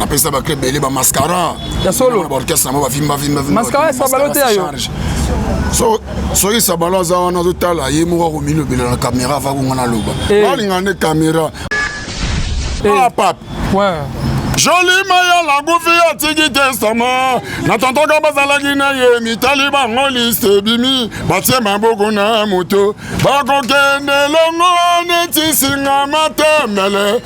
Après ça, il y a des mascara. Il y a solo. Mascara, ça balote à yo. Soki sabalo za wana zotala ye mo ko milo bela na caméra va ngana loba. Bali ngane caméra. Ah pap. Ouais. Joli maya la goufi ya tigi testament. Na tonton ka bazala gina ye mi taliba ngoliste bimi. Batie maboko na moto. Ba ko kende longo ne tisinga matemele.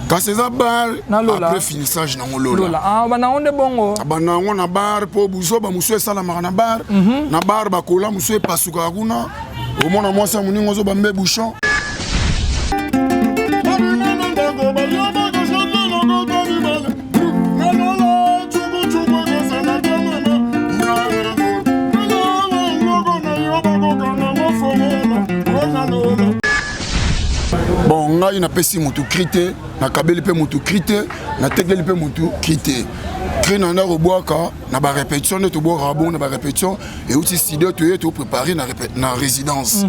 Quand c'est ça bar, après finissage na ngolola. Ah bana onde bongo. Bana ngona bar po buzo ba musu esala makana bar. Na bar ba kola musu pasuka kuna. Au mona mwasa muningo zo ba mbe bouchon. Bon, on a une apesi mutu krité, na kabeli pe mutu krité, na tegeli pe mutu krité. Kré na roboaka, na ba répétition de to bo rabon na ba répétition et aussi studio to to préparer na résidence.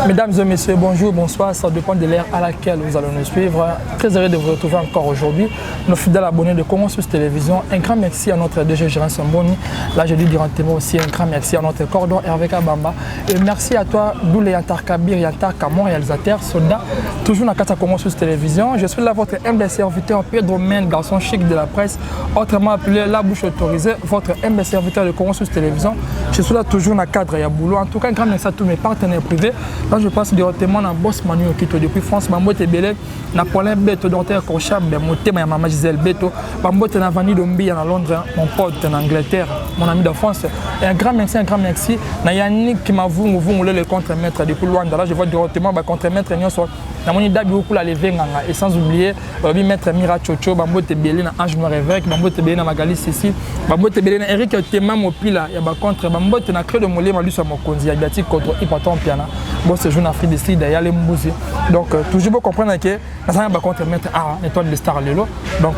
Mesdames et messieurs, bonjour, bonsoir, ça dépend de l'ère à laquelle vous allez nous suivre. Très heureux de vous retrouver encore aujourd'hui. Nos fidèles abonnés de Congo Sous Télévision, un grand merci à notre DG Gérard Samboni. Là, je dis directement aussi un grand merci à notre cordon Hervé Kabamba. Et merci à toi, Doulé Yantar Kabir, Yantar Kamon, réalisateur, soldat, toujours dans Kata Congo Sous Télévision. Je suis là, votre humble serviteur, Pedro Men, garçon chic de la presse, autrement appelé La Bouche Autorisée, votre humble serviteur de Congo Sous Télévision. Je suis là toujours dans le cadre Yaboulou. En tout cas, un grand merci à tous mes partenaires privés. Là, je passe directement dans Boss Manu Okito depuis France. Bambote Belé, Napoléon Beto, Docteur Kochab, Moté, ma maman Gisèle Beto, Bambote Navani Dombi à Londres, mon pote en Angleterre, mon ami de France. Et un grand merci. Yannick qui m'a voulu le contre-maître depuis Luanda. Là, je vois directement le contre-maître. Et sans oublier, maître Mira Chocho, Bambote Belé, Ange Noir Évêque, Bambote Belé, Magali Sissi, Bambote Belé, Eric Tema Mopila, il y a contre Bambote, Cré de Molé, Malus à Mokonzi, Agati contre Hypaton Piana. Bon, c'est jeune Afrique d'ici, d'ailleurs, les Mbouzi. Donc, toujours pour comprendre que nous avons contre-maître à l'étoile de Star Lelo. Donc,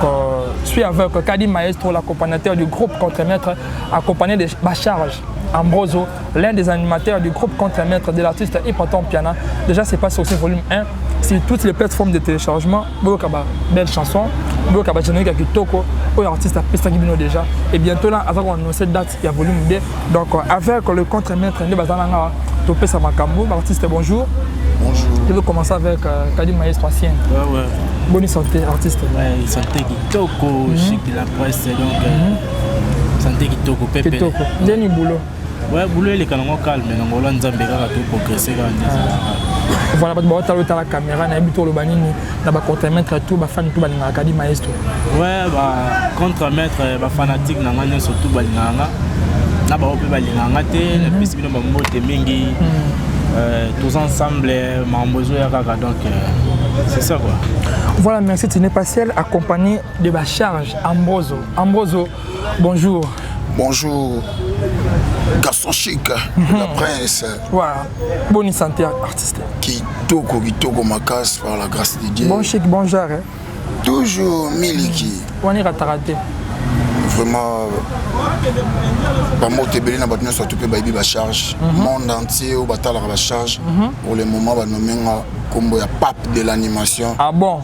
je suis avec Kadi Maestro, l'accompagnateur du groupe contre-maître, accompagné de Bacharge Ambroso, l'un des animateurs du groupe contre-maître de l'artiste Hypaton Piana. Déjà, c'est pas sur ce volume 1. Sur toutes les plateformes de téléchargement, belle chanson, générique Kitoko, artiste a déjà. Et bientôt là, avant qu'on annonce cette date, il y a volume 2. Donc avec le contre-maître de Bazalanga, Topé Samakambo, artiste bonjour. Bonjour. Je veux commencer avec Kadi Maestro ancien. Ouais. Bonne santé, artiste. Ouais, santé Kitoko, chic de la presse, donc santé Kitoko, Pépé. Kitoko, dernier boulot. Ouais, boulot il est quand même calme, mais on va nous embêter tout progresser quand même. Voilà, parce que la caméra, na bito le banini, na ba contre-maître tout, ba fan tout ba ninga Kadi Maestro. Ouais, bah contre-maître, ba fanatique na nganya surtout ba ninga. Na ba ope ba ninga té, na pisi bino ba moté mingi. Tous ensemble, Mambozo et Kaka, donc c'est ça quoi. Voilà, merci, tu n'es pas seul, accompagné de Bacharge Ambroso. Ambroso, bonjour. Bonjour, garçon chic, la presse. Voilà, bonne santé, artiste. Kitoko ma casse par la grâce de Dieu. Bon chic, bon genre. Hein? Toujours Miliki. On ira t'arrêter. Vraiment, Bamote Belé n'a pas tenu surtout que Baby Bacharge. Monde entier au bataille à la charge. Pour le moment, on va nommer comme le pape de l'animation. Ah bon?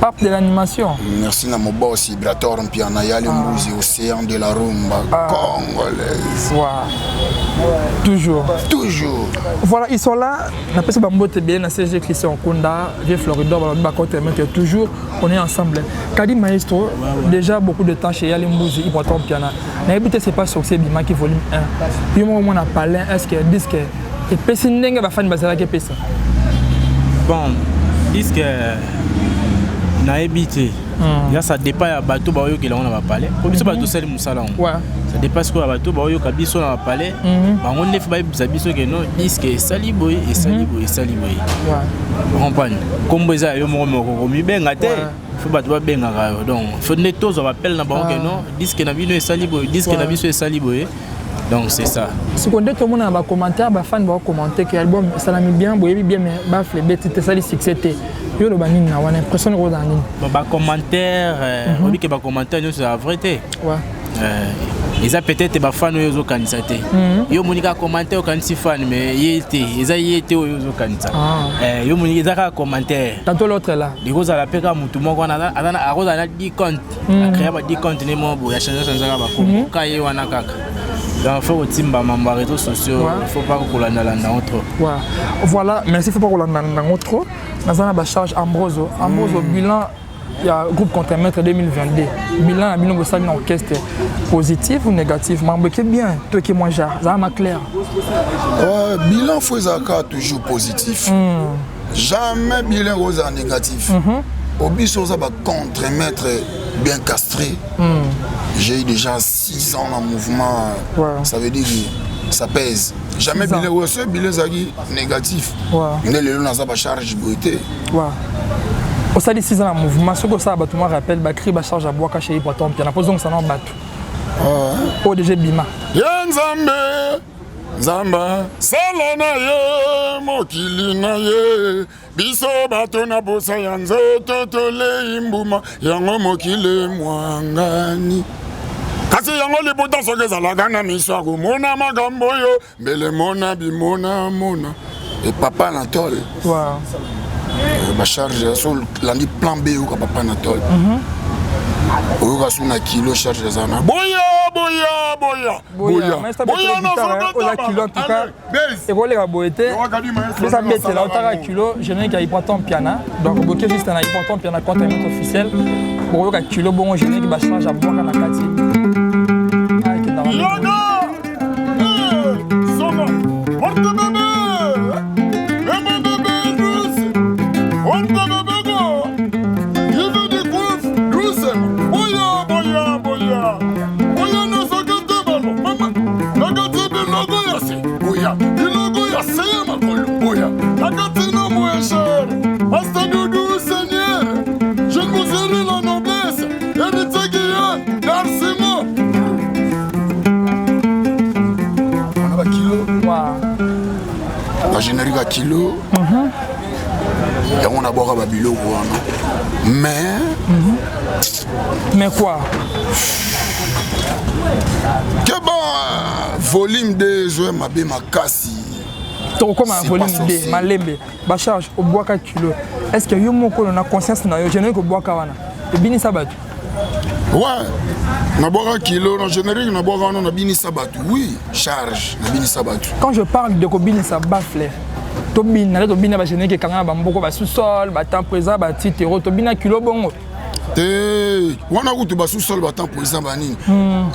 Pape de l'animation. Merci à mon boss, Ibrator, puis en Ayali Mbouzi, Océan de la Rumba congolaise. Wow. Toujours. Voilà, ils sont là. On appelle ça Bambote Belé, na CG Christian Kunda, Vieux Florida, toujours, on est ensemble. Kadi Maestro, déjà beaucoup de temps chez Yali Mbouzi, Hypaton Piana. N'habitez c'est pas sur ces bimans qui volume 1. Puis moi, on a parlé, est-ce que disque et Pessinenga va faire une basala qui pèse. Bon, disque. nayebi te ya ça dépend ya bato baoyokela ngo na bapale po biso bato sali mosala ngo ça dépend ce que bato baoyoka biso na bapale bango ndefu bayebisa biso ke no disque esali boye esali boye esali boye comprendre kombo eza yo moko komibenga te faut bato babengaka yo donc faut nde tozwa bapele na bango ke no disque na bino esali boye disque na biso esali boye. Donc c'est ça. Ce qu'on dit tout le monde dans les commentaires, les fans vont commenter que l'album ça l'a mis bien, bien, mais bafle bête, ça les succès. Yo le banin na, on a l'impression de regarder. Bah commentaire, on dit que bah commentaire c'est la vérité. Ouais. Ils ont peut-être des fans aux autres candidats. Yo monika commenter aux candidats fans, mais il était aux autres candidats. Yo monika commenter. Tantôt l'autre là. Les gars à la pega mutu mo kwana a 10 comptes. A créé 10 comptes ne mo bo ya changer ça ba ko. Kaye wana kaka. Donc il faut que les réseaux sociaux, il ne faut pas que l'on trop. Voilà, merci, il ne faut pas que l'on trop. Nous avons la charge Ambroso. Ambroso, bilan, il y a un groupe contre-maître 2022. Bilan, il y a un orchestre positif ou négatif. Mais c'est bien, toi qui es moins cher, ça m'a clair. Bilan, il faut toujours positif. Jamais bilan négatif. Au but, on a contre-maître bien castré. J'ai eu déjà 6 ans en mouvement, ça veut dire que ça pèse. Jamais bilan négatif. Mais le long n'a pas charge beauté. Au sein de 6 ans en mouvement, ce que ça tout le monde rappelle, cri ba charge à bois caché pour tomber. Il y a pas besoin que ça n'en batte. Oh déjà bima. Yanzambe, Zamba, salana ye, mokili na ye. Biso bato na bosa ya nzoto tole imbuma yango mokile mwangani kasi yango liputa soki ezalaka na miso ya komona makambo oyo mbele mona bimona mona e papa Anatole bacharge so landi plan B oyoka papa Anatole oyoka so na kilo charge eza na boya la kilo en tout cas et voilà la beauté ça bête là otaka kilo je n'ai qu'à y prendre piano donc bloquer juste un important piano contre un officiel pour le kilo bon je n'ai qui va changer à boire na kati générique à kilo, et on a boire à Babylone. Mais quoi? Que bon, volume 2, je m'abîme ma casse. Comme un volume 2, ma lembe, ma charge au bois 4 kilos. Est-ce que yo moko na conscience na yo générique au bois kawana? Et bini sabat. Ouais. Na boire kilo, dans générique, na boire na bini sabatu. Oui, charge, na bini sabatu. Quand je parle de bini sabafle, tobina, tobina ba générique kanga ba mboko ba sous-sol, ba temps présent, ba titero, tobina kilo bongo. Te, wana kutu ba sous-sol ba temps présent ba nini.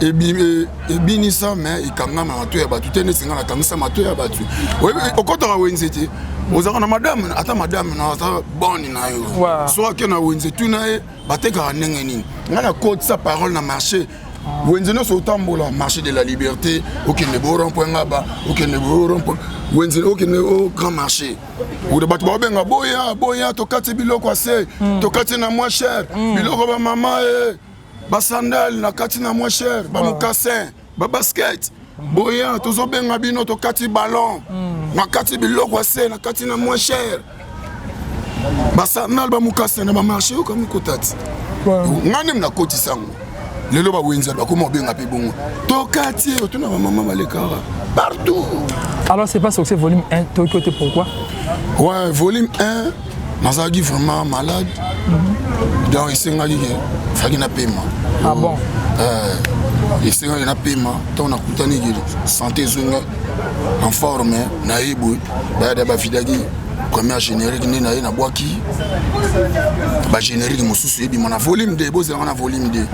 Et bini ça mais ikanga ma to ya batu tene singa na kamisa ma to ya batu. Oui, okota wenzete. Ozaka na madame, ata madame na ata boni na yo. Soit que na wenzetu na e bateka ndenge nini. Ngana code sa parole na marché. Wenzeno so tambola marché de la liberté, okende bo rond-point ngaba, okende bo rond-point. Wenzeno okende au grand marché. Ou de batu ba benga boya to kati biloko ase, to kati na moins cher. Biloko ba mama e ba sandal na kati na moins cher, ba mokassin, ba basket. Boya tozo benga bino to kati ballon. Na kati biloko ase na kati na moins cher. Ba sandal ba mokassin na ba marché comme kotati. Ngani na koti sango. Lelo ba wenza ba comment benga pe bongo. To kati to na maman balekara partout. Alors c'est pas sur ce volume 1 to côté pourquoi? Ouais, volume 1 Nazagi vraiment malade. Donc il s'est ngali que faki na paiement. Ah bon. Il s'est ngali na paiement, to na kutani que santé zonga en forme na ibu ba da ba fidagi. Première générique ni na boaki. Ba générique mosusu ebi mon volume 2 boze na volume 2.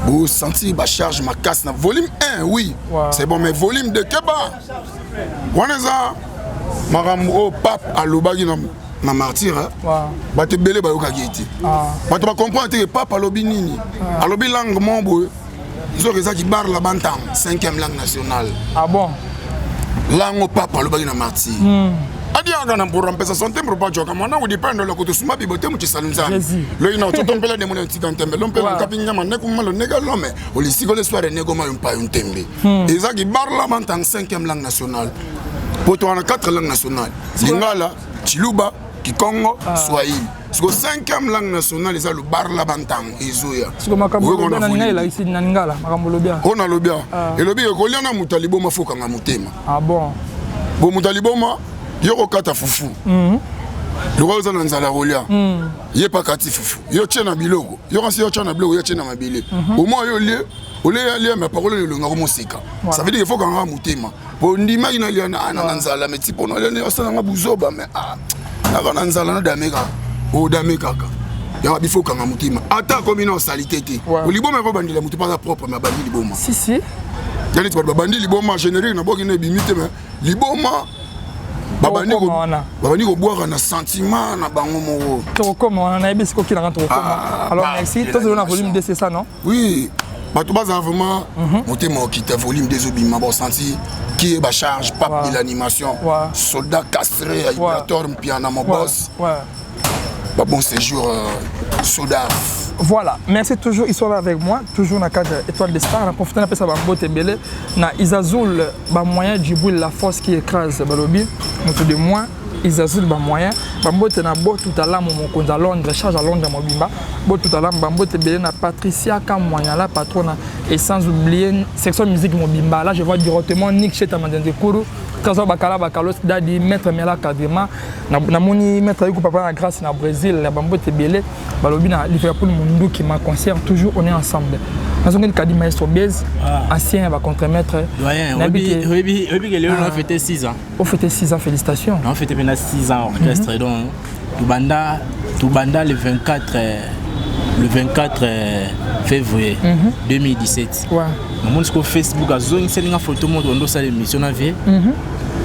Vous sentez ma charge ma casse na volume 1 oui. C'est bon mais volume 2 keba. Waneza marambo pape alobaki na martyr bato ebele bayokaki ete bato bacomprendre te ke papa alobi nini alobi langue mo boye soki ezaki bar la bantam 5e langue nationale langue papa alobaki na martyr adiaka na mpura mpesa son tembre pa joka mwana udipende lo kutusuma bibote muchisala nzambe lo ina toto mpela de mona tika ntembe lo mpela kapi nyama neku malo nega lome olisiko le soirée nego ma mpa ntembe ezaki bar la bantam 5e langue nationale poto ana 4 langues nationales lingala chiluba kikongo swahili siko 5e langue nationale eza le bar la bantam ezoya siko makambo na ngala ici na ngala makambo lobia ona lobia elobi ekolia na mutalibo mafoka nga mutema bon bo mutalibo ma yoko kata fufu loko za na nzala rolia ye pa kati fufu yo tchena biloko yo kasi yo tchena biloko yo tchena mabele au moins yo lie ole ya lie ma parole le ngako mosika ça veut dire il faut nga mutema po ndima ina lia na nzala mais tipo no le osana nga buzoba mais na nzala na dameka o dameka ka ya bifo kanga mutema ata komi na salité te oliboma ko bandila mutu pas propre ma bandi liboma si yani tu bandi liboma générique na boki na bimite mais liboma babandi koboaka na sentiment na bango moko tokokoma wana nayebi sikoki nanga tokokoma alors merci tozelo na volume 2 c'est ça non oui bato bazala vraiment motema okita volume 2 obima bosenti qui est ba charge pape de l'animation soldat castré vibrateur mpiana mon boss bon séjour soldat. Voilà, merci toujours, ils sont là avec moi, toujours dans le cadre Étoile des Stars. On a profité de ça, na Isazoul, moyen du bout la force qui écrase Balobi, autour de moi, Isazoul, moyen, Bambote na bo tout à l'heure, mon compte à Londres, charge à Londres, mon bimba, bo tout à l'heure, Bambote belé na Patricia Kamoyen, la patronne, et sans oublier, section musique, mon bimba. Là, je vois directement Nick Chetaman de Kourou. Trésor Bakala Bakalos Dadi Maître Mela Kadima na moni Maître Yuko Papa na grâce na Brésil la Bambote belé balobi na Liverpool Mundu qui m'a concert toujours on est ensemble nous avons Kadi Maestro Bez ancien va contre-maître doyen oui que Léon a fêté 6 ans on fêté 6 ans félicitations on fêté maintenant 6 ans orchestre donc Tubanda le 24 février 2017 ouais mon sur Facebook a zone c'est une photo moi on doit ça l'émission na vie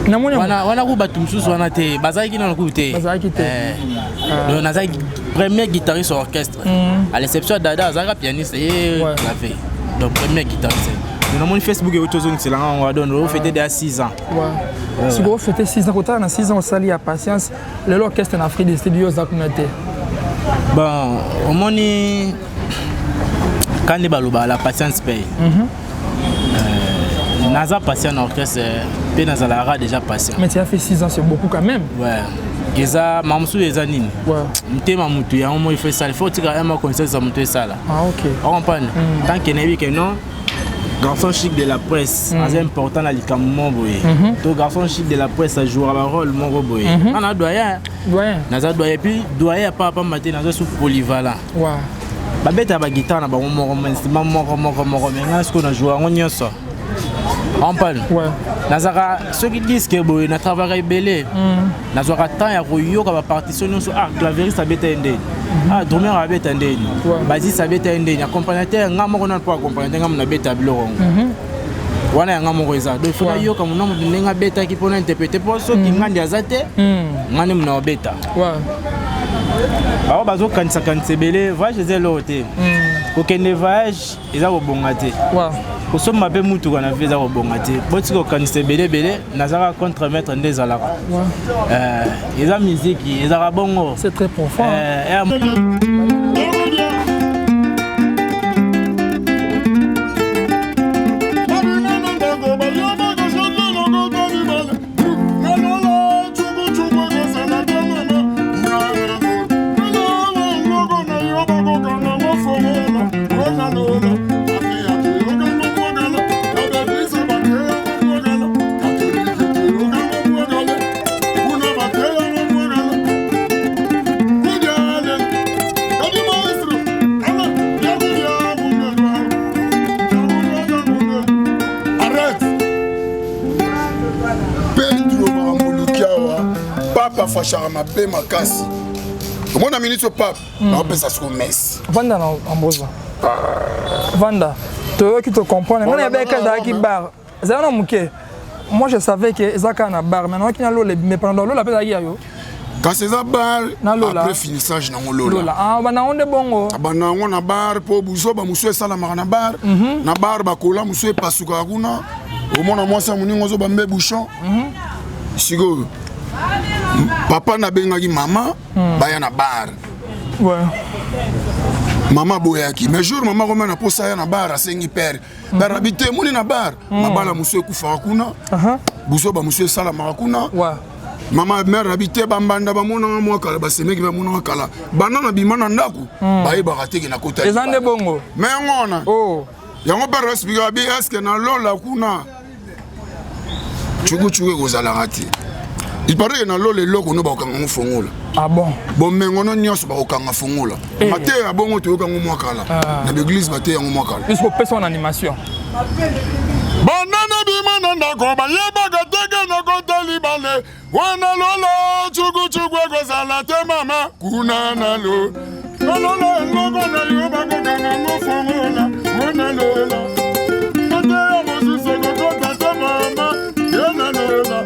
wana ko batum susu wana te bazaki na koute le nazaki premier guitariste orchestre à l'exception de Dada azaka pianiste et clavier donc premier guitariste na mon Facebook et autres zones c'est là on va donner on fêter déjà 6 ans ouais si vous fêtez 6 ans quand on a 6 ans on sali à patience l'orchestre en Afrique des studios za communauté bon au moni quand les baloba la patience paye Naza patient en orchestre, puis Nazalara déjà patient. Mais tu as fait 6 ans, c'est beaucoup quand même. Ouais. Geza Mamsou et Zanine. Ouais. M'te Mamoutou, il y a un moment il fait ça. Il faut que tu aies un conseil sur Mamoutou et ça là. Ah ok. On comprend. Tant qu'il n'y a que non, garçon chic de la presse, c'est important dans les camons boy. Donc garçon chic de la presse, ça joue un rôle mon boy. On a doyen. Doyen. Naza doyen puis doyen pas matin Naza sous polyvalent. Ouais. Ba bête à ba guitare na ba moro mais ce qu'on a joué on y a ça. On parle. Ouais. Nazara ceux qui disent que boy na travail belé. Nazara temps ya koyo ka ba partition sur clavieriste abeta ndé. Drummer abeta ndé. Bassiste abeta ndé. Accompagnateur ngamo na pas accompagnateur ngamo na beta biloko. Wana ngamo koza. Donc faut yo ka mona ndinga beta ki pona interpréter pour ceux qui ngandi azate. Ngani mna beta. Ouais. Alors bazo kanisa belé, voyage c'est l'autre. Kokende voyage eza ko bongate. Ouais. Pour ma be mutu kana visa ko bongate. Boti ko kanisa belé nazara contre-maître ndezalaka. Ouais. Eza musique, eza bongo. C'est très profond. Fachama pe makasi. Mon ami ni so pape, on peut ça sur messe. Vanda en bozo. Vanda, toi qui te comprends, on est avec un qui bar. Zana muke. Moi je savais que Zaka na bar, maintenant qui na l'eau mais pendant l'eau la pe yo. Quand c'est ça bar, Na Lola. après finissage na Lola. Lola. Ah, bah na onde bongo. Bana ngona bar po buzo ba muso sala na bar. Na bar ba kola muso pasuka kuna. Au mona mwasa muningo zo ba mbe bouchon. Sigo. Papa na bengaki mama baya na bar. Ouais. Mama boyaki. Mais jour mama roma na posa ya na bar asengi père. Bar habité muni na bar. Mabala muso kufa kuna. Buzo ba muso sala kuna. Ouais. Mama mère habité bambanda ba mona mwa kala ba semeki ba mona kala. Banana bimana ndaku. Ba yeba rateki na kota. Ezande bongo. Mais ngona. Oh. Yango père respira bi eske na lola kuna. Chugu kozala rati. Il paraît que na lola loko no ba okanga fongola. Ah bon. Bon mengo no nyonso ba okanga fongola. Mate ya bongo to okanga mwa kala. Na l'église bate yango mwa kala. Il faut passer en animation. Banana bimana ndako ba yeba gatege na kota libale. Wana lola chugu kozala te mama kuna na lo. Na lola loko na yo ba okanga mwa fongola. Wana lola. Mate ya mosise kota te mama. Yana lola.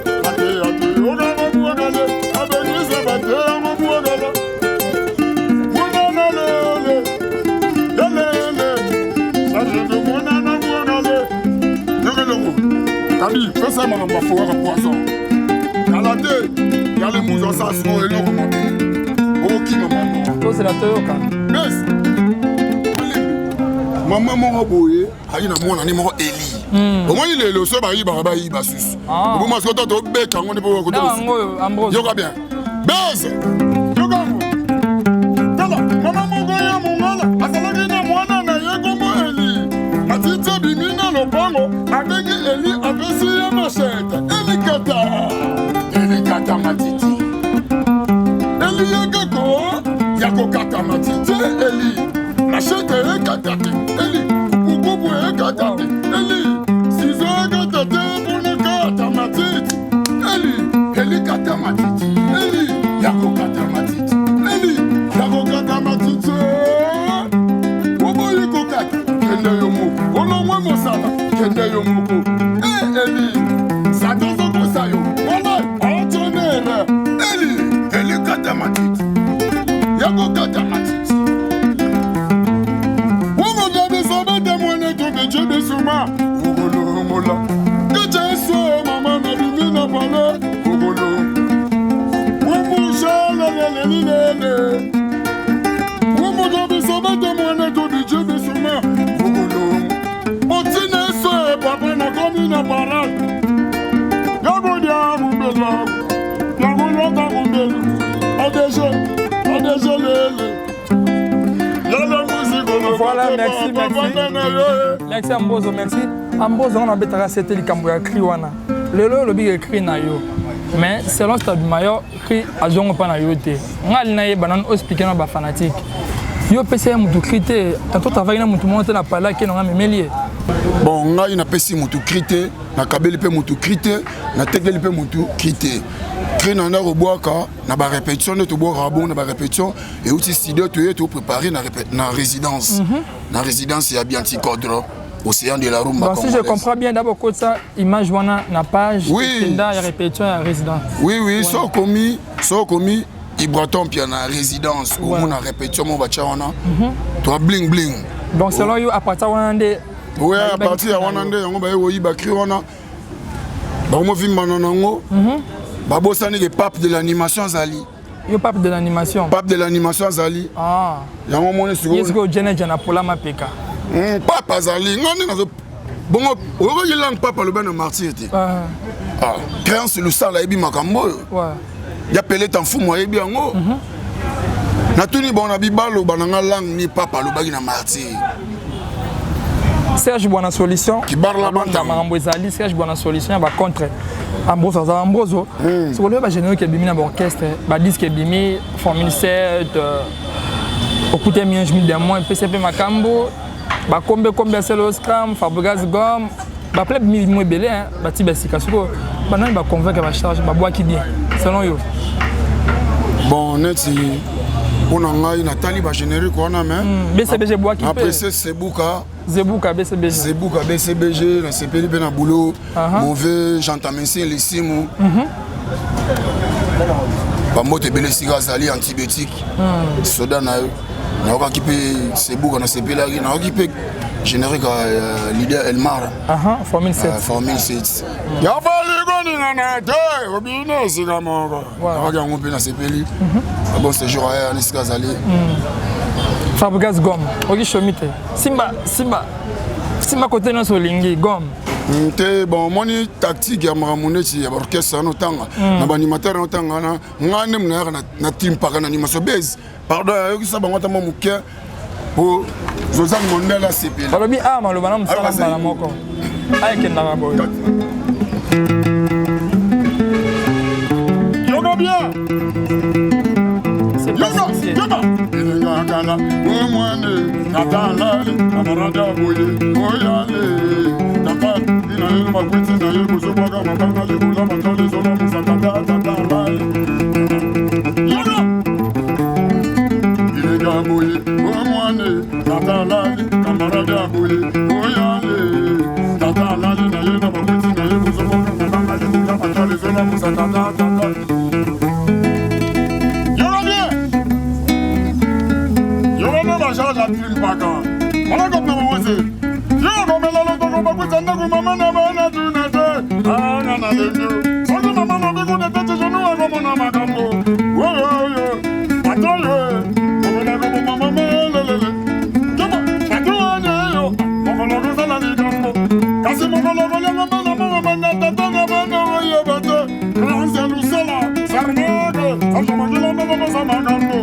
Kami, fais ça mon enfant, à poisson. Galade, y'a les mousons ça sont et l'eau comme oh qui maman. Oh c'est la Toyoka. Yes. Maman mon boye, aïe na mon ani mon Eli. Au moins il est le seul baï basus. Au moins ce que tu bec on est pour côté. Ambrose. Yoga bien. Bes. Yoga. Tala, maman mon goya mon mala. Asala na mwana na yego mo Eli. Matite bimina no bongo, avec Eli avec si machette. Eli kata matiti. Eli yako kata matiti. Eli machette katate. Eli kukubu katate. Eli sizo katate pour kata matiti. Eli kata matiti. Eli yako kata matiti. Eli yako kata matiti. Obo yiko kata. Kende yomo. Ono mwe mosala. Kende yomo. Eli satozo kosayo. Wala entraîneur. Eli kata matiti. Yako kata matiti. Womo jabe sobe de mwane tobe jebe suma. Ogolo mola. Keje so mama na bimina pale. Ogolo. Womo jala lelelele. Womo jabe sobe de mwane tobe jebe suma. Ogolo. Otine so papa na komi na parade. Yago dia mumbela. Yago lota mumbela. Adéje lele. Voilà, merci. Merci Ambozo, merci. Ambozo, on a betara c'était le Cambouya Kriwana. Le lobby écrit na yo. Mais selon Stade Mayo, cri à Zongo pas na yo te. On a l'inaye banan expliquer na ba fanatique. Yo PC mutu crité, tantôt travailler na mutu monter na pala qui n'ont même lié. Bon, on a une PC mutu crité, na kabeli pe mutu crité, na tekeli pe mutu crité. Cré na roboaka, na ba répétition de to boka bon na ba répétition et aussi studio to préparer na résidence. Na résidence il y a bien petit cadre. Océan de la Rumba. Donc si je comprends bien, d'abord que ça, image wana na page, oui. La répétition à résidence. Oui, oui, so commis, Ibraton puis na résidence, au moins na répétition mon bacha wana. Toi bling bling. Donc selon you à partir de oui, à partir de wana on va y bakri wana. Ba mo vimba nango. Ba bosani ke pape de l'animation Zali. Yo pape de l'animation. Pape de l'animation Zali. Ah. Yango moni sur. Est-ce que Jene Jana Pola Mapeka? Papa Zali, ngoni nazo bongo oro yilang papa le ben martyr ti. Ah, créance le sala ebi makambo. Ouais. Ya pelé tan fou moi ebi yango. Na tuni bon na bibalo bananga lang ni papa le bagi na martyr. Serge Buona Solution. Qui barre la bande. Marambo Zali, Serge Buona Solution ba contre Ambroso Ambroso. C'est le ba général qui bimi na orchestre, ba disque bimi Formule 7 au côté mien je me dis moi PCP Makambo. Ba combien c'est le scram Fabregas Gomme ba pleb mi mo belé hein ba ti ba sika soko ba non ba convaincre ba charge ba bois qui bien selon yo bon net on a ngai na tali ba générique on a même BCBG bois qui après c'est Zebuka BCBG na CPL ben na boulot mauvais j'entends mention les simu bambote ebele esika azali antibiotique soda na yo naokaki mpe sebuka na sepelaki naoki mpe générique leader Elmar formule 7 formule 7 yafali koningana te obina esika moko naoki yango mpe na sepeli bon séjour aya na esika azali Fabregas gomme oki shomi te simba côté nyonso olingi gomme te bon moni tactique ya makambo neti ya baorchestre ano tanga na baanimateur ano tanga wana nga nde muna yaka na team paka na animation base pardon ayokisa bango ata mwa moke po zozangi mondele asepeli balobi maloba na mosala mbala moko ayekendaka boye yoka bien elengakala omwane natalali amarada boye oyale tata inaye makwiti naye kozobwaka mabanga likula matole zolamusa tatatatambale yoka ilega boye omwane natalali amarada boye oyale tatalali naye na makwiti naye kozobwaka mabanga likula matole zolamusa tatatata charge à Trim Paka. On a comme nous aussi. Yo, comme la loto comme beaucoup de gens comme maman na tu na te. Na na le Dieu. Sans que maman na besoin de tête je nous comme na makambo. Wo yo. Attends yo. On a comme maman le. Comment? Attends yo. On a comme ça la vie comme. Kasi mon logo le maman na tata na bana yo bato. Grand c'est nous cela. Sarnego. Ça je mange la maman ça makambo.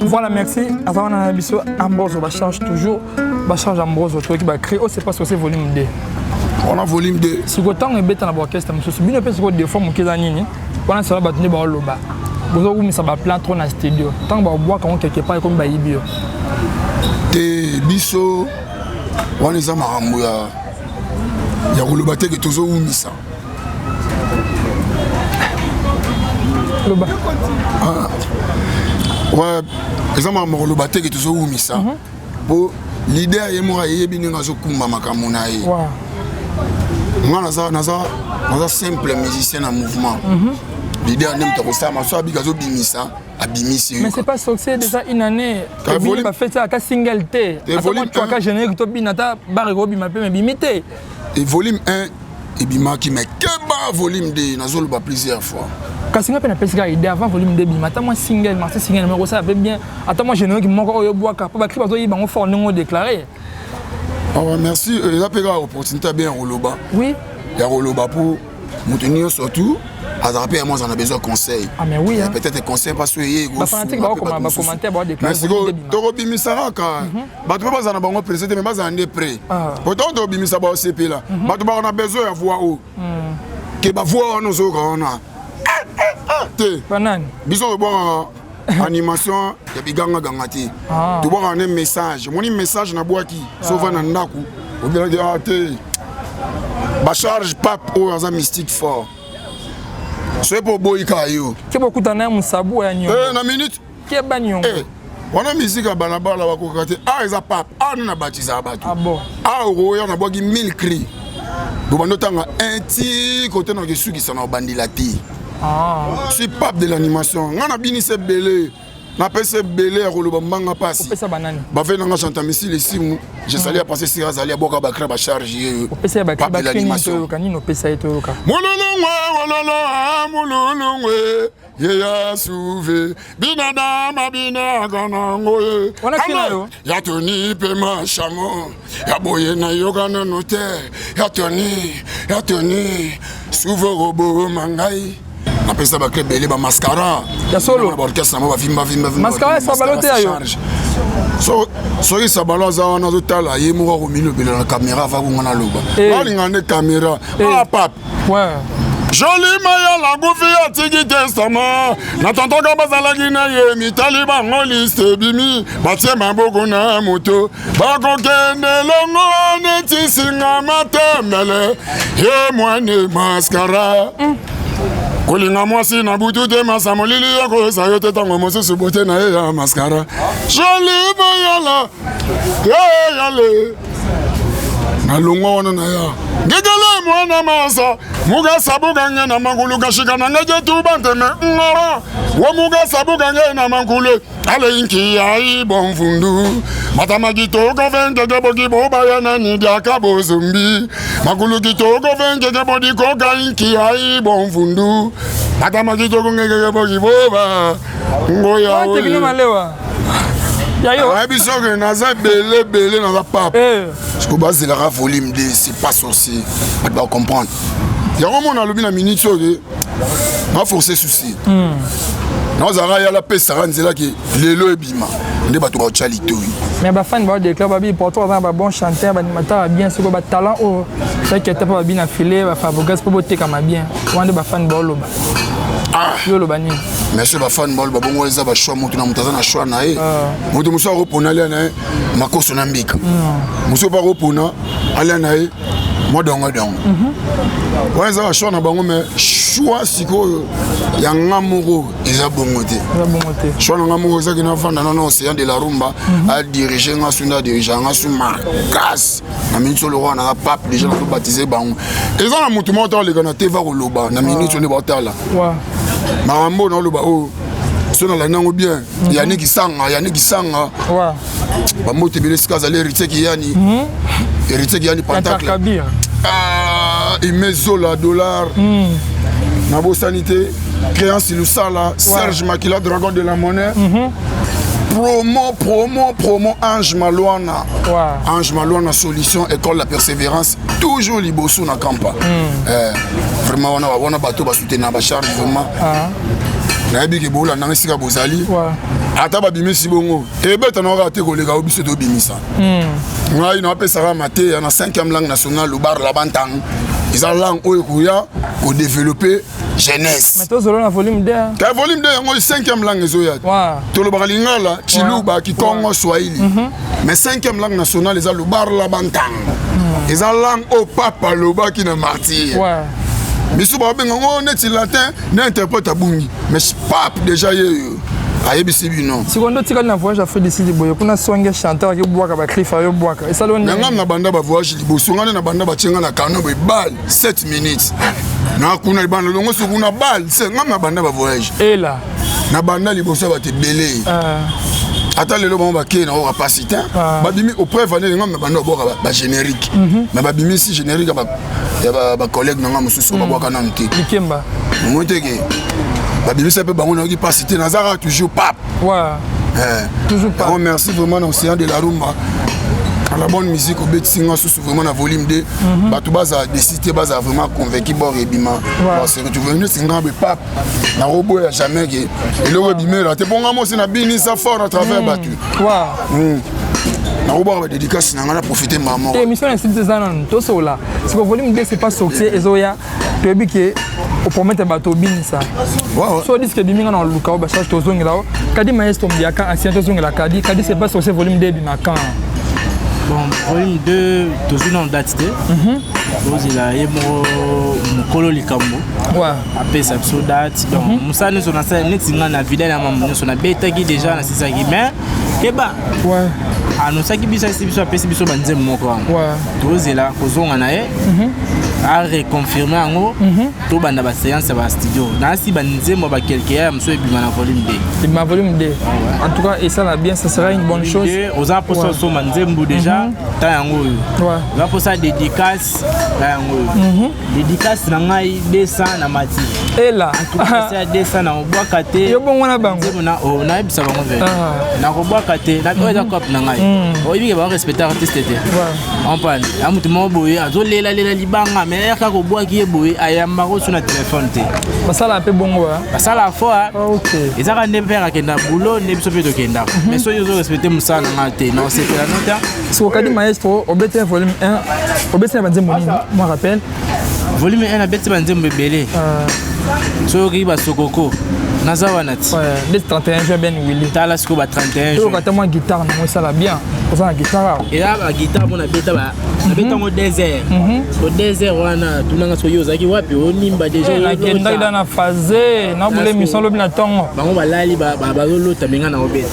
Voilà, merci. Avant, on a un Ambroise, on charge toujours. On charge Ambroise, qui va créer. Oh, c'est pas ce volume 2. On a volume 2. Si vous avez un dans l'orchestre, si vous avez des fois, vous avez on a ça va tenir par le bas. Vous avez ça va plan trop dans le studio. Tant que vous boire quelque part comme Baïbio. Des biso, on est à Maramouya. Il y a le bâté qui est toujours où ça. Le bas. Ouais, exemple, le bâté qui est toujours où ça. Pour l'idée, il y a moi et bien nous avons kumba makamunaï. Moi, nous avons simple musicien en mouvement. L'idée, on aime te ressentir, mais soit bigazo bimisa, abimisi. Mais c'est pas succès déjà une année. Il va faire ça à single T. Volume 1. Quand générique, tu binata barego bimape mais bimité. Et volume 1 et bimaki mais quel volume 2, nous avons plusieurs fois. Quand single pe na pesika idée avant volume 2 bimata moi single, marché single mais ça avait bien. Attends moi générique moko oyo boaka, pas bakri bazo yibango fort ngo déclarer. Ah ouais, merci. Il a payé l'opportunité bien Roloba. Oui. Il y a Roloba pour nous tenir surtout. À rappeler, moi, j'en ai besoin de conseils. Ah, mais oui. Peut-être conseils parce que il y a fanatique va commenter, va déclarer. Mais c'est que tu as ça quand tu peux pas en avoir présenté, mais pas en prêt. Pourtant, tu as ça au CP là. Tu as besoin de voir où. Que va voir nos autres. Banane. Bisous de voir animation, il y a des ganga gangati. Tu vois un message. Mon message na boaki. Sauf un ndaku. Ou bien de ba charge pape ou un mystique fort. C'est pour boyka yo. Que beaucoup d'années musabu ya nyo. Na minute. Que banyo. Wana musique à balabala wa kokate. Ah eza pape. Ah na baptisa batu. Ah bon. Ah roya na boki 1000 cris. Do bando tanga un ti côté na kesu ki sana bandilati. Je suis pape de l'animation. On a bien ces belé. Na pese belé à Roloba manga passe. Pesa banane. Ba fait nga chanta misi les simu. Je salé à passer si azali à boka bakra ba charger. Pesa ba pape de l'animation. Kanino pesa eto ka. Mololongwe. Yeya souve. Binada ma binagana ngoye. Wana kina yo. Ya toni pe ma chamo. Ya boye na yoga na note. Ya toni. Souve robo mangai. Après ça, il y a des mascara. Il y a solo. Mascara, ça va l'autre. So ça balance on a total il mourra au milieu de la caméra va on a loba. Pas une caméra. Ah pape. Ouais. Joli maya la goufi atigi testament. Na tonton kabazalaki na ye mitali bango liste bimi. Batie maboko na moto. Bako kende longo neti singa matemele. Ye mwane mascara. Kolinga mwasi na butu te masamolili yako esa yote tango mosusu bote na ye ya mascara. Joli maya la yale. Na longo wana na ya. Gigele mwana masa. Muga sabuga nge na mangulu kashika na ngeje tubante me ngara. Wa muga sabuga nge na mangulu. Ale inki ya ibon fundu. Matama kitoko venge gebo gibo baya na nidia kabo zumbi. Magulu kitoko venge gebo di koka inki ya ibon fundu. Matama kitoko nge gebo gibo ba. Ngoya oye. Wa tekino malewa. Je naza belé dans la pape. Je peux baser la volume de c'est pas sorcier. Tu dois comprendre. Il y a un moment dans le minute sur on a forcé souci. Nous avons la paix ça rend là que lelo et bima. On est pas trop chalito. Mais ba fan ba de club ba bi pourtant ba bon chanteur ba animateur bien ce ba talent au ça qui était pas bien affilé ba favogas pour botter comme bien. On est ba fan ba loba. Yo loba ni. Merci ba fan ball ba bongo les ba choix mutu na mutaza na choix na e. Mutu muso repona ali na makoso na mbika. Muso ba repona ali na e modongo dongo. Ouais ça ba choix na bango mais choix siko ya ngamuro eza bongo te. Choix na ngamuro ça qui na fanda na océan de la rumba a diriger ngasunda diriger ngasuma gas. Na minute le roi na pape déjà na baptiser bango. Et ça na mutu moto le gana te va loba na minute on est batala. Ouais. Marambo na loba o so na la nango bien Yannick Sanga wa ba moto bele sikaza le héritier qui yani pentacle imezo la dollar na bo sanité créance Lusala Serge Makila dragon de la monnaie promo Ange Malouana Ange Malouana solution école la persévérance toujours liboso na campa vraiment on a bateau ba soutenir ba charge vraiment na yebiki bola na ngisika bozali ata ba bimisi bongo ebeta na raté ko lega obiso to bimisa ngai na pesa ra maté na 5e langue nationale le bar la bantang ils ont langue oyokuya ko développer jeunesse mais to zolo na volume 2 ka volume 2 ngo 5e langue ezoya to lo balingala chiluba kikongo swahili mais 5e langue nationale ils ont le bar la bantang ils ont langue au papa loba qui na martyr Bisou ba benga ngo neti latin n'interprète abungi mais pape déjà yeyo ayebisi bino sikondo tika na voyage Afrique du Sud boyo kuna songe chanteur ki bwaka ba clifa yo bwaka esaloni ngam na banda ba voyage liboso ngana na banda ba tsenga na kano ba bal 7 minutes na kuna libanda longo sukuna bal c'est ngam na banda ba voyage et là na banda liboso ba te belé Attends le bon baké na aura pas cité babimi au preuve année ngam na banda ba générique mais babimi si générique ba collègue na ngam susu ba bwaka na nté likemba moteke babimi c'est peu bango na qui pas cité Nazara toujours pape toujours pas merci vraiment dans l'océan de la rumba à la bonne musique au Betsinga sous vraiment na volume 2 bato baza décidé baza vraiment convaincu bor ebima on se retrouve nous c'est grand pape na robot ya jamais que et le webimera te bonga mo c'est na bini ça fort à travers batu na robot va dédicace na ngana profiter maman émission ainsi des années to sola c'est que volume 2 c'est pas sorti ezoya to biki au promettre bato binisa so disque biminga na luka ba charge to zongela kadi maestro mbiaka ancien to zongela kadi c'est pas sorti volume 2 bimaka. Bon, volume 2, toujours dans date. Il a eu mon colo likambo. Après ça, sur date. Donc, Moussa nous on a ça, nous on a vidé la maman, nous on a bêta qui déjà, c'est ça qui mais, que bah. Ah, nous ça qui bisa, c'est bisa, c'est bisa, banze mon quoi. Tous là, cause on a a reconfirmer en haut tout banda ba séance ba studio na si banze mo ba quelqu'un monsieur et bima na volume 2 et ma volume 2 en tout cas et ça là bien ça sera une bonne chose aux a pour ça so manzembu déjà ta yango va pour ça dédicace ta yango dédicace na ngai 200 na mati et là en tout cas c'est 200 na obwaka te yo bon wana bango na o na bisa bango ve na obwaka te na ko da cop na ngai o ibi ba respecter artiste te on parle amutu mo boye azolela lela libanga mais quand on boit qui est boé ayamba ko sur notre téléphone te ça là peu bongo ça la fois OK et ça quand ne faire que na boulot ne biso peto kenda mais so yo respecter musa na ngate non c'est la note so kadi maestro obete volume 1 obete banze moni moi rappelle volume 1 abeti banzembo ebele soki basokoko naza wana ti dès 31 juin ben Willy tala siko ba 31 juin ko tellement guitare na moi ça va bien pour ça la guitare et là ba guitare mon abeta ba abeta mo désert au désert wana tunanga so yozaki wapi onimba déjà la kenda dans na phase na bule mission lobi na tongo bango balali ba lota menga na obeta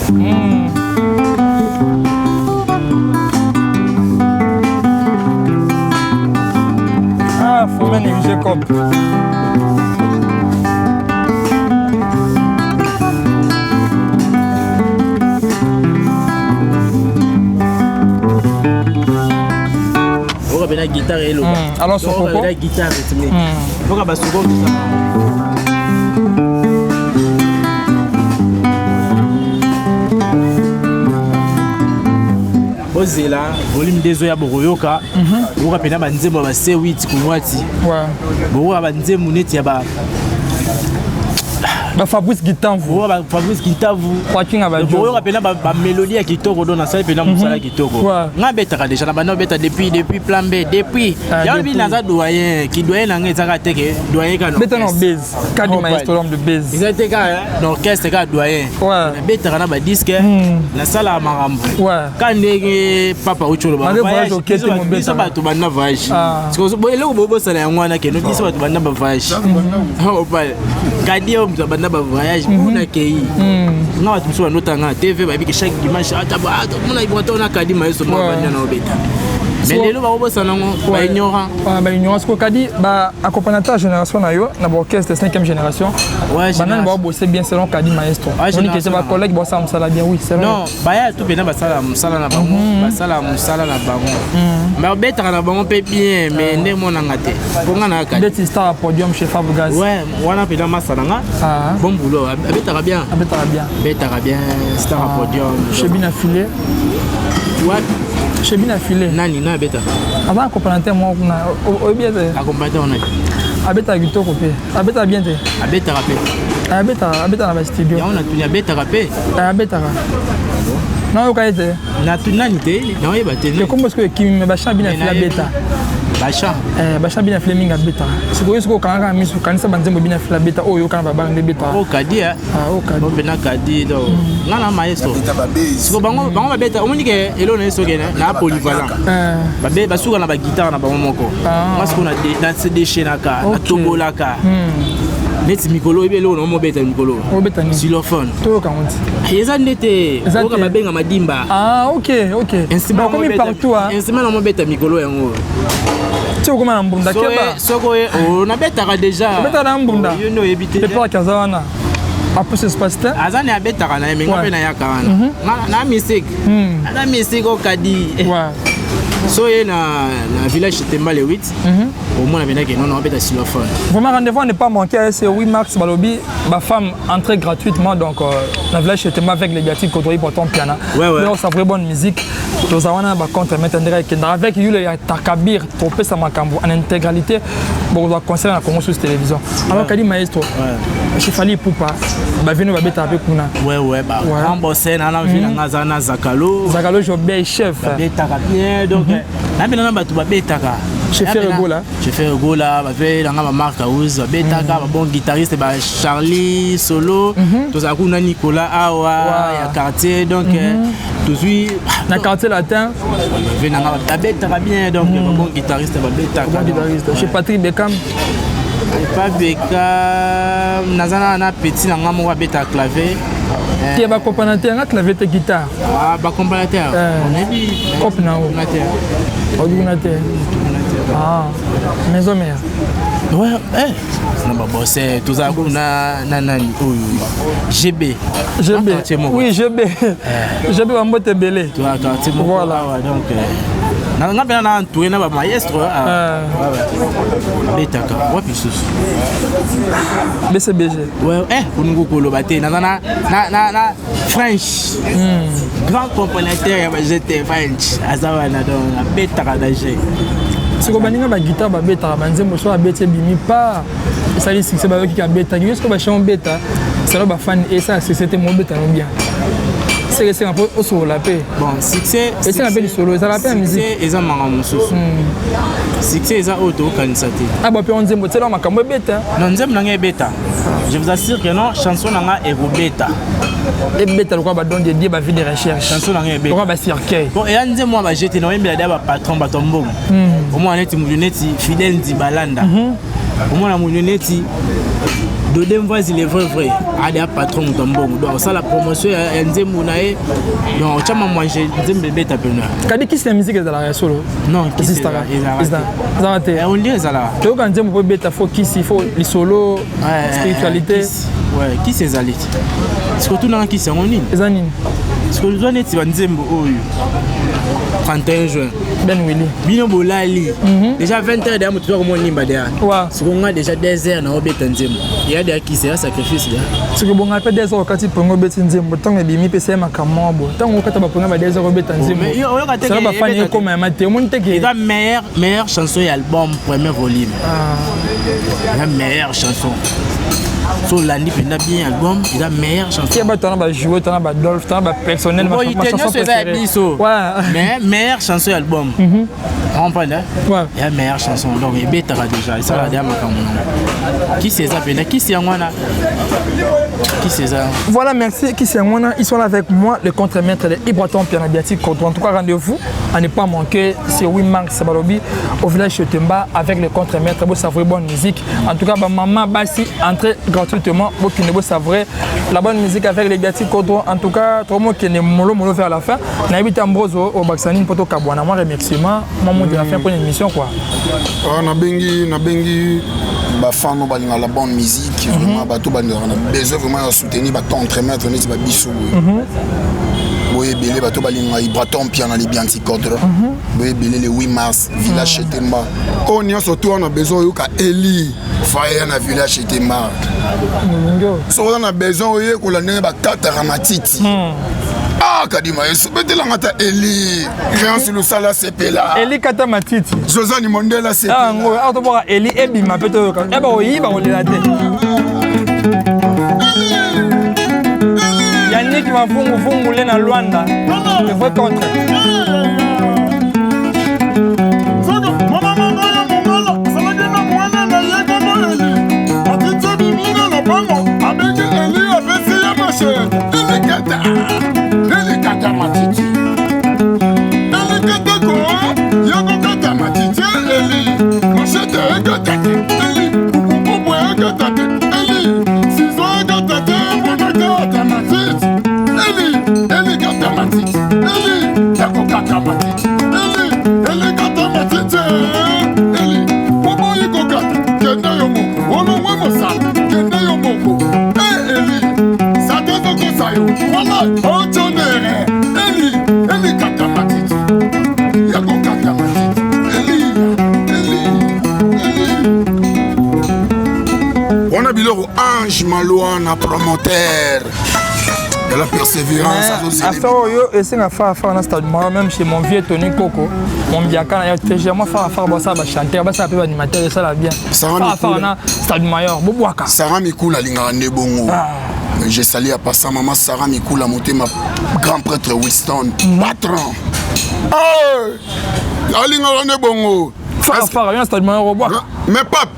faut bien négliger comme on va la guitare et le alors son coco la guitare rythmique on va souvent Ozela volume des oya boroyoka on va pena banzembo ba C8 kunwati bo ba banzembo neti ya ba Fabrice Gitanvu Fabrice Gitanvu Joaquin Abadjo bo pena ba mélodie ya kitoko do na ça pena musala kitoko nga beta déjà na bana beta depuis plan B depuis ya bi na za doyen qui doyen na ngeza ka teke doyen ka no beta no base kadi maestro l'homme de base exactement ka l'orchestre ka doyen beta na ba disque na sala marambo ka ndenge papa ucholo ba voyage biso ba to bana voyage parce que bo ele bo sala ya ngwana ke no biso ba to bana ba voyage o pale kadi o bana ba voyage kuna kei nga watu mso notanga TV ba biki chaque dimanche ata ba mona iboto na kadi maestro mo bana na obeta mais lelo ba bo sala ngo ba ignorant ko kadi ba accompagnateur génération na yo na orchestre 5e génération banane ba bosser bien selon kadi maestro on que c'est ba collègue bo ça sala bien oui c'est non ba ya tout pena ba sala musala na bango ba sala musala na bango mais obeta na bango pe bien mais ne mona ngate ko nga na kadi beti star podium chez Fab Gaz wana pena masala nga bon boulot abeta bien star podium chez Bina Filé chez Bina Filé nani na beta avant accompagnateur moi na o bien accompagnateur na abeta kitoko pe abeta bien te abeta rapé abeta na studio ya on a tunya beta rapé abeta non o kaite na tunani te na oyeba te que comme parce que qui me bacha Bina Filé beta bacha Bina Filé minga beta siko kanga misu kanisa banzembo Bina Filé beta oyo kana baba nde beta o kadi o kadi bena kadi do ngana maestro siko bango beta omoni ke elo na so kena na polyvalent babe basuka na ba guitare na bango moko parce qu'on a na CD chez naka na tobolaka neti mikolo ebele ono mo beta mikolo xylophone to kaunti yeza ndete o ka babenga madimba ok instrument comme partout instrument mo beta mikolo yango tu ko ma mbunda keba soko o na beta ka déjà beta na mbunda yo no ebité le plat kazawana après ce espace là azani abeta kana me ngape na yakana na musique na musique o kadi so na village Temba le 8 au moins na que non abeta xylophone vraiment rendez-vous ne pas manquer c'est 8 mars balobi ba femme entrer gratuitement donc la village Temba avec les biatik côtoyer pour ton piano donc ça vraie bonne musique nous avons un contre mettre avec Yule ya Takabir tropé sa makambo en intégralité bon on va concert na Congo sur télévision alors kadi maestro je fallait poupa ba venu ba beta avec kuna ba grand bossé na la ville ngazana zakalo Jobé chef beta bien donc na bina na batu ba beta ka chef Gola ba fait na Marc House ba beta ka ba bon guitariste ba Charlie Solo to za kuna Nicolas Awa ya quartier donc tout suis na quartier latin vena ba beta bien donc bon guitariste ba beta ka chez Patrick Beckham pas Beckham nazana na petit na ngamo ba beta clavier qui va accompagnateur na clavier te guitare ba accompagnateur on est dit hop na ordinateur maison mère na ba bossé tout ça na nani GB oui GB va mbote belé voilà donc na bena na entouré na ba maestro betaka wapi susu BCBG kunungu koloba te na French grand compositeur ya ba GT French azawana donc betaka danger siko baninga ba guitare ba beta ba nzembo so abete bimi pa ça dit c'est ba qui ka beta ni siko ba chon beta c'est là ba fan et ça c'était mon beta non bien succès c'est un peu au solo la paix. Bon, succès. Et c'est un peu du solo, ça la paix la musique. Succès, ils ont succès, ils ont auto candidaté. Ah bah puis on dit c'est là ma cambo bêta. Non, nous sommes bêta. Je vous assure que non, chanson nanga est bêta. Et bêta le quoi bah donne des débats vie de recherche. Chanson nanga est bêta. Quoi bah circuit. Bon et on dit moi bah j'étais non mais là patron batombo. Au moins on est mouneti fidèle di balanda. Au moins la mouneti deuxième fois il est vrai à des patrons tombo. Donc ça la promotion elle dit monae donc chama manger dit bêta pena. Kadi qui c'est la musique de la solo? Non, qui c'est ça? On dit ça là. Tu quand dire mon bêta faut qui il faut les solo spiritualité. Ouais, qui c'est Zalit? Est-ce que tout le monde qui c'est en ligne? Est-ce que nous avons dit 31 juin. Ben Willy. Bino Bolali. Déjà 20h derrière tu dois comment nimba derrière. Ce qu'on a déjà des heures dans Obet Nzembo. Il y a des qui c'est un sacrifice là. Ce que bon appelle des heures quand tu prends Obet Nzembo, tant que bimi PC ma kamabo. Tant que tu vas prendre des heures Obet Nzembo. Ça va pas faire comme un matin. Il y a meilleure chanson et album premier volume. La meilleure chanson. So l'année pendant bien album, il a meilleure chanson. Qui va t'en jouer, t'en vas Dolph, t'en vas personnel, ma chanson préférée. Mais meilleure chanson et album. On comprend là? Ouais. Il y a meilleure chanson. Donc il bête déjà. Ça va dire qui c'est ça pendant qui c'est moi là? Qui c'est ça? Voilà, merci. Qui c'est moi là? Ils sont là avec moi, le contre-maître de Ibraton Pianabiatique. En tout cas, rendez-vous à ne pas manquer. C'est 8 mars Sabalobi au village Chotemba avec le contre-maître. Vous savez bonne musique. En tout cas, maman Bassi entrée gratuitement pour qu'il ne savourer la bonne musique avec les Biatik Kodro. En tout cas, tout le monde qui est mollo vers la fin. Naïbit Ambroso au Baxanine Poto Kabouana. Moi, remerciement. Maman de la fin pour une émission quoi. Nabengi fan la bonne musique. Vraiment, bateau besoin vraiment de soutenir bateau entre-maître ni ba biso. Oui, belé bateau balinga Ibraton Piana les Biatik Kodro. Oui, belé le 8 mars village Chetemba. On y a surtout on a besoin de Eli. Fire na village Chetemba. Si on a besoin de la nez bakata ramatiti. Ah, Kadima, c'est la ngata Eli. Rien sur le sala CP là. Eli kata matiti. Josani Mondela CP. Ah, on va voir Eli et Bima peut-être. Eh ben oui, on l'a dit. Yannick m'a fumé na Luanda. Je vois contre. On a biloko Ange Malouana promoteur. Et la persévérance. Affaire yo et c'est une affaire dans stade même chez mon vieux Tony Coco. Mon biaka ya tégément faire ça va chanter, ça peut animateur ça la bien. Ça na stade Mayor Boboaka. Sarah Mikula linga ndebongo. J'ai sali à passer maman Sarah Mikula monter ma grand prêtre Winston patron. La linga ndebongo. Faire rien stade Mayor Boboaka. Mais pap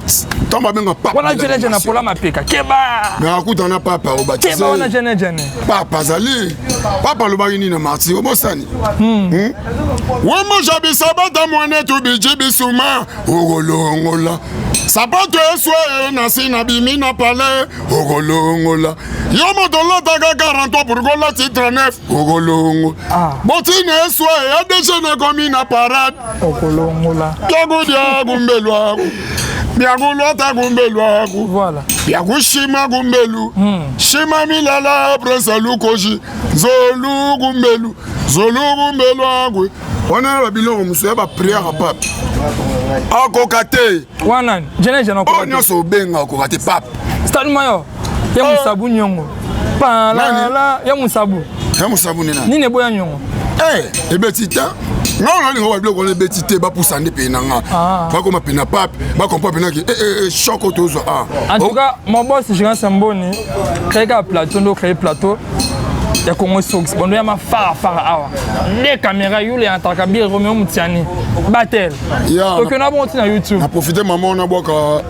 tomba benga papa. Wana jeune pour la mapeka. Keba. Mais akuta na papa au baptisé. Keba wana jeune. Papa zali. Papa lo bari ni na marti obosani. Wamo jabi sabata mwane tu biji bisuma. Ogolongola. Sapato eswe na sina bimi na pale. Ogolongola. Yomo dola daga 43 pour gola titre 9. Ogolongo. Botine eswe ya deje na komi na parade. Ogolongola. Dia gumbelu aku. Biagulota gumbelu aku. Voilà. Biagushima gumbelu. Shima milala presa lukoji. Zolu gumbelu. Zolu gumbelu aku. Wana la biloko muso ba prière pap. Akokate. Wana jeune okokate. Onyo so benga okokate pap. Stade Mayor. Ya musabu nyongo. Pa la ya musabu. Ya musabu nina. Nine boya nyongo. Ebetita. Non, non, on va bloquer les bêtises, va pousser des pays. Va comme un pape, va comme papa choc autour. En tout cas, mon boss, je suis un bon. Créer un plateau, nous créer plateau. ya Congo Sox bondo ya mafara awa les caméras yule Antarkabir Romeo Mutiani battle donc on a bon na YouTube a profité maman on a boka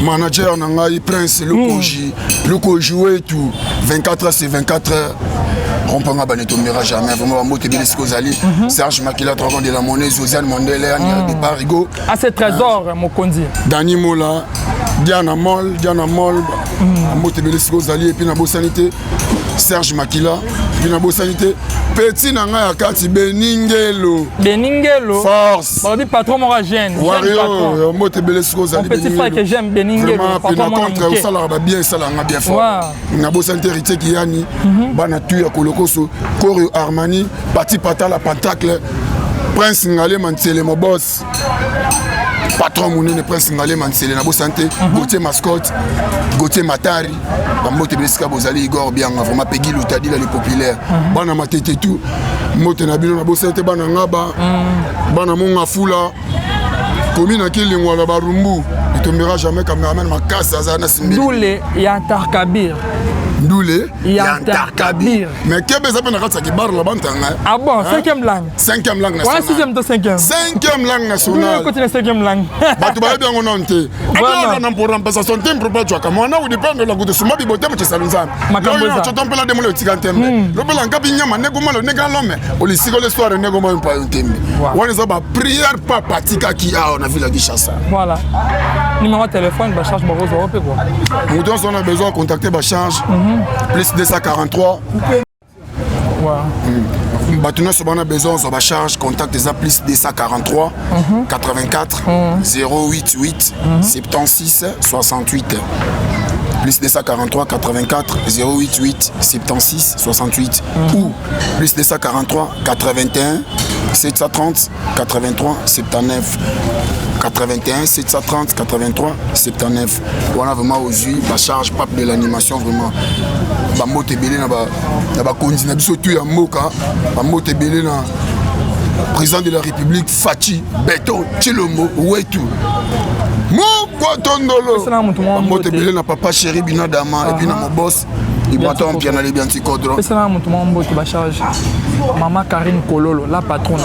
manager Nangai Prince le jouer tout 24 heures c'est 24 heures on peut pas ne tombera jamais vraiment moté bien Kozali Serge Makila Dragon de la Monnaie Josiane Mandela de Parigo à ce trésor Mokondi Dani Mola Diana Moll moté bien Kozali et puis na Sanité Serge Makila puis na Sanité petit nanga akati Beningelo force bon dit patron mon jeune Wario moté bien Kozali petit frère que j'aime Beningelo patron contre ça là bien ça là bien fort na Sanité héritier qui yani bana tu ya Kolokoso Koro Armani Pati Patala Pentacle Prince Ngale Mansele mon boss patron Mounene Prince Ngale Mansele na Santé Gauthier Mascotte Gauthier Matari Bamote Beska Bozali Igor bien vraiment Peggy Lutadi les populaires bana matete tout mote na bino na Santé bana ngaba bana monga fula commune akili ngwala barumbu ne tombera jamais cameraman makasa azana simbi Doule ya Antarkabir Doule Yantarkabir. Mais qu'est-ce que ça peut faire qui barre là-bas? Ah bon, 5e langue. 5e langue nationale. Ouais, 6e to 5e. 5e langue nationale. Côté la 5e langue. Bah tu vas bien on onte. Voilà, on pour remplacer son tempo pour toi comme on a ou dépend de la goutte sur ma biboté mais c'est ça nous a. Là, tu tombes là de mon tigante. Le bel en cabinet mané comme le négal l'homme. Au lycée le soir né comme un pas un tembe. On les a ba prière pas patika qui a on a vu la Kinshasa. Voilà. Numéro de téléphone ba charge Barozo Europe quoi. Nous tous on a besoin de contacter ba charge. Plus 243. Maintenant, si on a besoin de la charge, contact des plus 243 84 088 76 68. Plus 243 84 088 76 68 ou plus 243 81 730 83 79. 81 730 83 79. On a vraiment aussi la charge pape de l'animation vraiment. Ba moté belé na ba konzi na biso tu ya moka ba moté belé na président de la République Fachi Beto Chilombo Wetu Moko Tondolo ba moté belé na papa chéri Binadama et puis na mon boss il m'attend bien aller bien petit codron. C'est ça mon mot qui va charge. Maman Karine Kololo la patronne.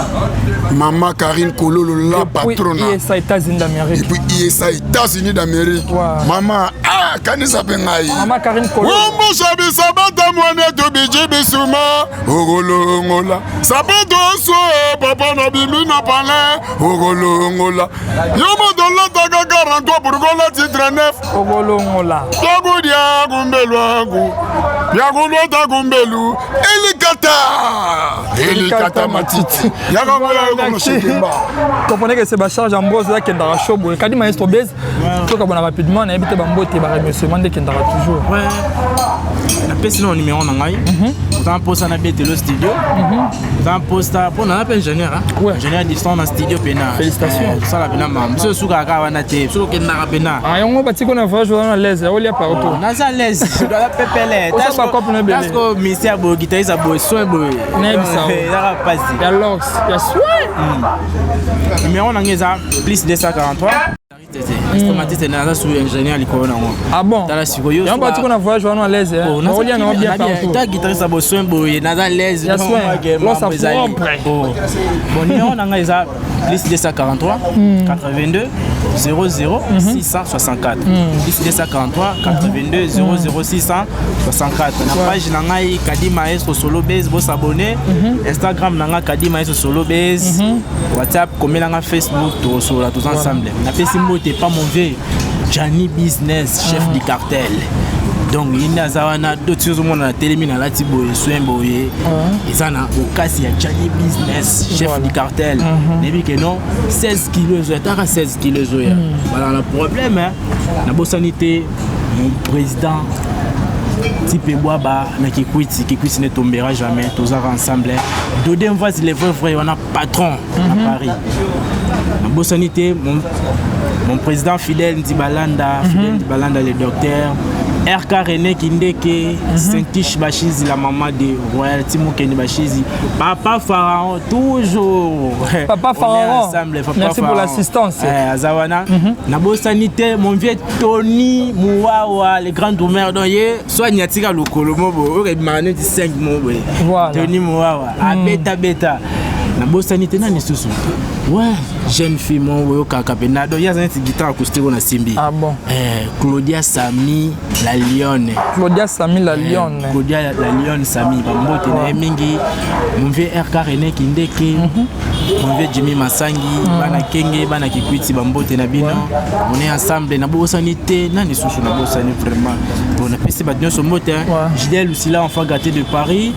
Maman Karine Kololo la patronne. Et ça États-Unis d'Amérique. Et puis il ça États-Unis d'Amérique. Maman ah kanisa pengai. Maman Karine Kololo. Wombo shabi sabata mwana to biji bisuma. Ogolo ngola. Sabato so papa na bimi na pale. Ogolo ngola. Yomo dola daga 43 pour gola titre 9. Ogolo ngola. Togo dia gumbelu angu. Yagunota gumbelu Elikata matiti comprenez que c'est ma charge en boss là qui est dans la show quand il maestro base tout comme rapidement on a évité bambote ba remerciement de qui est toujours ouais la personne au numéro nangai on poste na bête le studio on poste pour on appelle ingénieur ingénieur distance dans studio pena félicitations ça la pena mam monsieur suka ka wana te suka ke na pena ah yango bati ko na voyage dans l'aise on lia partout na za l'aise je dois pepele parce que monsieur bo guitariste a bo soin bo ya passer ya lox ya soin numéro nangeza plus 243 Automatique na sous ingénieur likolo nango. Ah bon. Dans la sikoyo. Ya bati ko na voyage wana l'aise hein. On lia na bien partout. Ta guitariste a bo soin bo na za l'aise. Ya soin. Bon numéro nangeza plus 243 82 00 664 plus 243 82 00 664 na page nangai Kadi Maestro Solo Base bo s'abonner Instagram nanga Kadi Maestro Solo Base WhatsApp comme nanga Facebook to so la tous ensemble na pesi moté pas mon vieux Johnny Business chef du cartel. Donc il y a d'autres choses au monde à la télé, mais la tibo et soin boye. Et ça na au cas il y a Johnny Business chef du cartel. Depuis que non 16 kilos, t'as 16 kilos. Voilà le problème hein. La bonne sanité, mon président type Boaba, mais qui ne tombera jamais. Tous ensemble. Deuxième fois les vrais on a patron à Paris. La bonne sanité, mon président Fidel Ndibalanda, le docteur. RK René Kindeke, Saint-Tiche Bachizi, la maman de Royalty Moukeni Bachizi, Papa Pharaon, toujours. Papa Pharaon, merci pour l'assistance. Azawana, Nabo Sanité, mon vieux Tony Mouawa, les grands doumères d'Oye, soit Nyatika Lokolomo, Mané 5 mots, Tony Mouawa, Abeta Beta. Nabo Sanité, n'a ni sous. Ouais, jeune fille, mon Kakapena, il y a une guitare acoustique on a Simbi. Ah bon? Claudia Sami, la Lionne. Claudia Sami, la Lionne. Claudia la Lionne Sami, Bambote na Mingi, mon vieux RK René Kindeke, mon vieux Jimmy Masangi, Bana Kenge, Bana Kikwiti, Bambote na Bino. On est ensemble, Nabo Sanité, Nani Souchou Nabo Sanité vraiment. On a passé Badnion sur moto, Gidel Lucila, enfant gâté de Paris,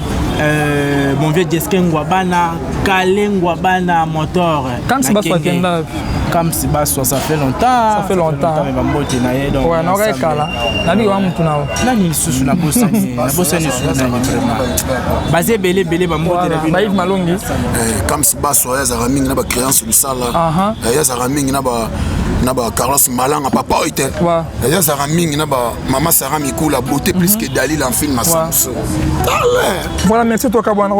mon vieux Jesken Wabana, Kalen Wabana, Motor. Comme c'est Basso Kenda. Comme c'est Basso, ça fait longtemps. Ça fait longtemps. Ouais, non, Rekala. Nabi wa mtu nao. Nani susu na bosani. Na bosani susu nani vraiment. Basé belé bambote na bino. Baïf Malongi. Comme c'est Basso, ya za mingi na ba créance musala. Ya za mingi na ba Carlos Malanga papa oite. Ya za mingi na ba maman Sarah Mikula beauté plus que Dalil en film Samson. Voilà, merci toi Kabouana.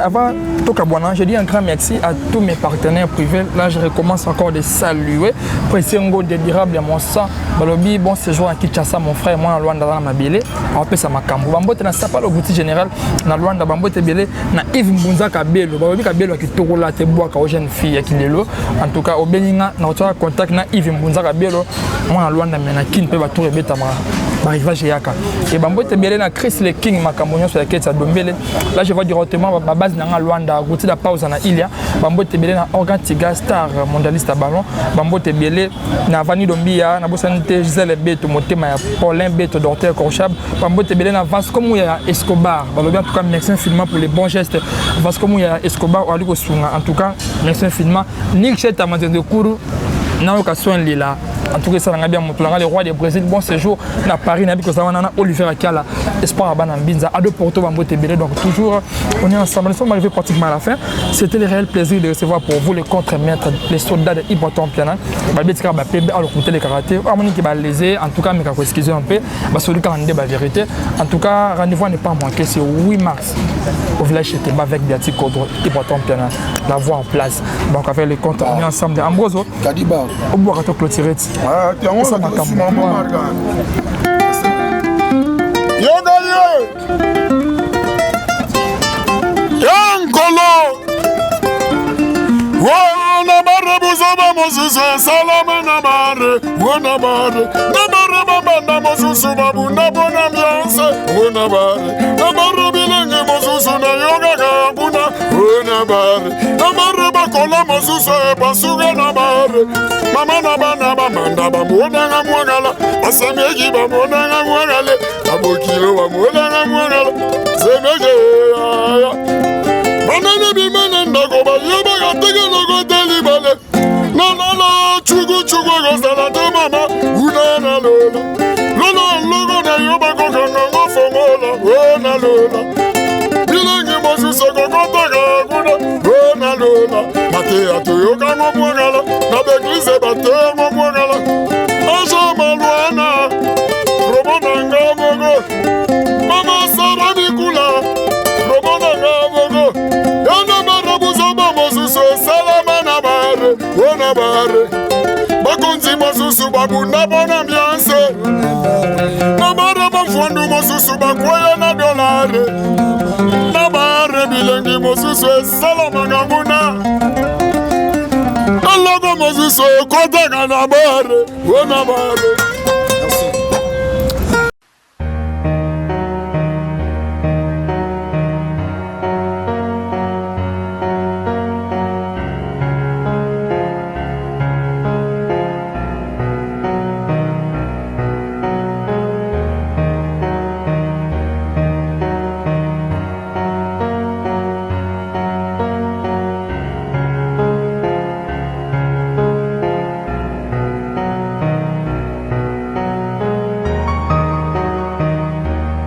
Avant toi Kabouana, je dis un grand merci à tous mes partenaires privés. Là, je recommence encore de saluer. Président désirable à mon sang. Balobi, bon séjour à Kinshasa, mon frère, moi, à Luanda, dans ma bélé. On appelle ça ma cambo. Bambote n'a pas le goût général. Na Luanda, Bambote Bélé, na Yves Mbunza Kabelo. Balobi Kabelo qui tourne te bois aux jeunes filles qui l'élo. En tout cas, au Bénin, na autre contact na Yves Mbunza Kabelo. Moi, à Luanda, mais na Kin peut ba tour beta ma rivage yaka. Et Bambote Bélé na Chris le King ma cambo sur la quête ça dombele. Là, je vois directement ma base na Luanda, goûter la pause na Ilia. Bambote Bélé na Organ Tiga Star mondialiste à ballon. Bambote Bélé na Vani Dombia na Bosanité Gisèle Beto Motema ya Paulin Beto Dortel Korchab. Bambote Bélé na Vasco Mouya Escobar. Balobi en tout cas merci infiniment pour les bons gestes. Vasco Mouya Escobar ou Aliko Sunga. En tout cas merci infiniment. Nick Cheta Mazen de Kourou. Na occasion lila. En tout cas ça n'a bien montré le roi du Brésil bon séjour na Paris na biko ça na Olivier Akala espoir bana Mbinza à deux Porto Bambote Bélé donc toujours on est ensemble nous sommes arrivés pratiquement à la fin. C'était le réel plaisir de recevoir pour vous les contre-maîtres les soldats de Iboton Piana ba betika ba pembe à le côté les karaté amoni qui ba lésé en tout cas mais kako excusez un peu ba celui qui a rendé la vérité en tout cas rendez-vous n'est pas manqué c'est 8 mars au village chez avec Biati Kodro Iboton Piana la voix en place donc avec les comptes on est ensemble Ambroso Kadiba au bois à clôturer. Ah, tu as un kola mosusu basuga na bare mama na bana bamanda bamona na mwangala asemeki bamona na mwangala abokilo bamona na mwangala semeje ya banana bimana ndako ba yoba gatege logo telibale na chugu gozala to mama una na lola logo na yoba kokanga ngofongola ona lola bilangi mosusu kokotaka kuna ona lola Matea toyoka ngomwangala na beglise batea ngomwangala aja malwana robona ngavogo mama sara mikula robona ngavogo yana marabuzo bamosusu salama na bare ona bare bakonzi mosusu babunda bona ambiance na bare bafondu mosusu bakwaya na dolare na bare bilengi mosusu salama ngabuna Logo mosusu kotaka na bare, ona bare.